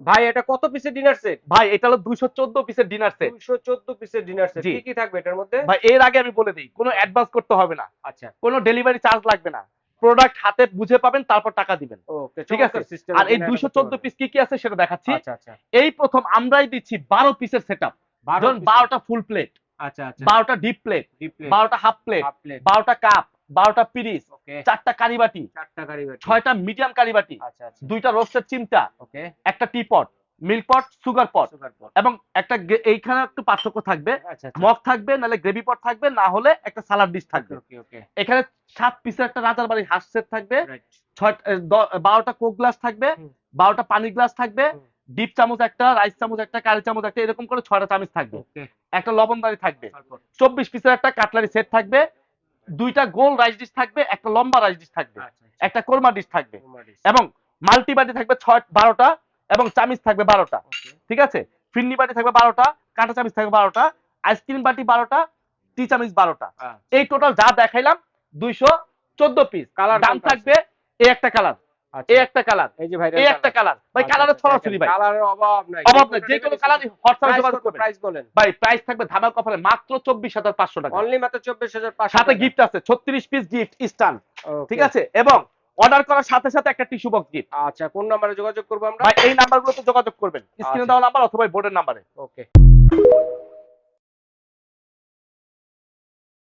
ভাই এটা কত পিসের ডিনার সেট? ভাই এটা হলো 214 পিসের ডিনার সেট। 214 পিসের ডিনার সেট। জি। কি কি থাকবে এটার মধ্যে? ভাই এর আগে আমি বলে দেই, কোনো অ্যাডভান্স করতে হবে না, আচ্ছা। কোনো ডেলিভারি চার্জ লাগবে না। প্রোডাক্ট হাতে বুঝে পাবেন, তারপর টাকা দিবেন। ওকে, ঠিক আছে? চমৎকার সিস্টেম আর এই কেনাকাটা করতে 214 পারবেন। পিস কি কি আছে সেটা দেখাচ্ছি। আচ্ছা, আচ্ছা। এই প্রথম আমরাই দিচ্ছি 12 পিসের সেটআপ। 12 ধরুন পিসের। 12টা ফুল প্লেট, আচ্ছা, আচ্ছা। 12টা ডিপ প্লেট, ডিপ প্লেট, 12টা হাফ প্লেট, হাফ প্লেট। 12টা কাপ, 12টা পিরিচ, ওকে। 4টা কারিবাটি, 4 টা কারি বাটি। 6টা মিডিয়াম কারিবাটি, আচ্ছা, আচ্ছা। 2টা রোস্টেড চিমটা, ওকে। একটা টিপট, মিল্ক পট, সুগার পট, সুগার পট। এবং একটা এইখানে একটু পার্থক্য থাকবে। আচ্ছা, আচ্ছা। মগ থাকবে, নাহলে গ্রেভি পট থাকবে, না হলে একটা সালাড ডিশ ওকে, থাকবে। ওকে, ওকে। এখানে 7 পিসের একটা রাজার বাড়ির হাঁস সেট থাকবে, রাইট। 12টা কোক গ্লাস থাকবে, হুম। 12টা পানি গ্লাস থাকবে, হুম। ডিপ চামচ একটা, রাইস চামচ একটা, কারি চামচ একটা, এরকম করে 6টা চামচ থাকবে। ওকে। একটা লবণদারি থাকবে, তারপর? 24 পিসের একটা কাটলারি সেট থাকবে, 2টা গোল রাইস ডিশ থাকবে, একটা লম্বা রাইস ডিশ থাকবে, আচ্ছা, আচ্ছা। একটা কোরমা ডিশ থাকবে, কুমারিস। এবং মাল্টিবাটি থাকবে 12টা, এবং চামিচ থাকবে 12টা। ওকে। ঠিক আছে? ফিরনি বাটি থাকবে 12টা, কাঁটা চামিচ থাকবে 12টা, আইসক্রিম বাটি 12টা, টি চামিচ 12টা। আচ্ছা। এই টোটাল যা দেখাইলাম 214 পিস। কালার দাম কোনটা থাকবে এই একটা কালার, আচ্ছা। এই একটা কালার, এই যে ভাইরাল এই একটা কালার। ভাই কালারের ছড়াছড়ি ভাই, কালারের অভাব নাই। অভাব নাই। যে কোনো কালার হোয়াটসঅ্যাপে যোগাযোগ করবেন। প্রাইস বলেন। ভাই প্রাইস থাকবে ধামাকা অফারে মাত্র 24,500 টাকা। অনলি মাত্র 24,500 সাথে টাকা। গিফট আছে 36 পিস গিফট স্টান। ওকে। ঠিক আছে? এবং অর্ডার করার সাথে সাথে একটা টিস্যু বক্স গিফট। আচ্ছা, কোন নম্বরে যোগাযোগ করব আমরা? ভাই এই নাম্বারগুলোতে যোগাযোগ করবেন, স্ক্রিনে আচ্ছা। দেওয়া নাম্বার অথবা বোর্ডের নাম্বারে। ওকে।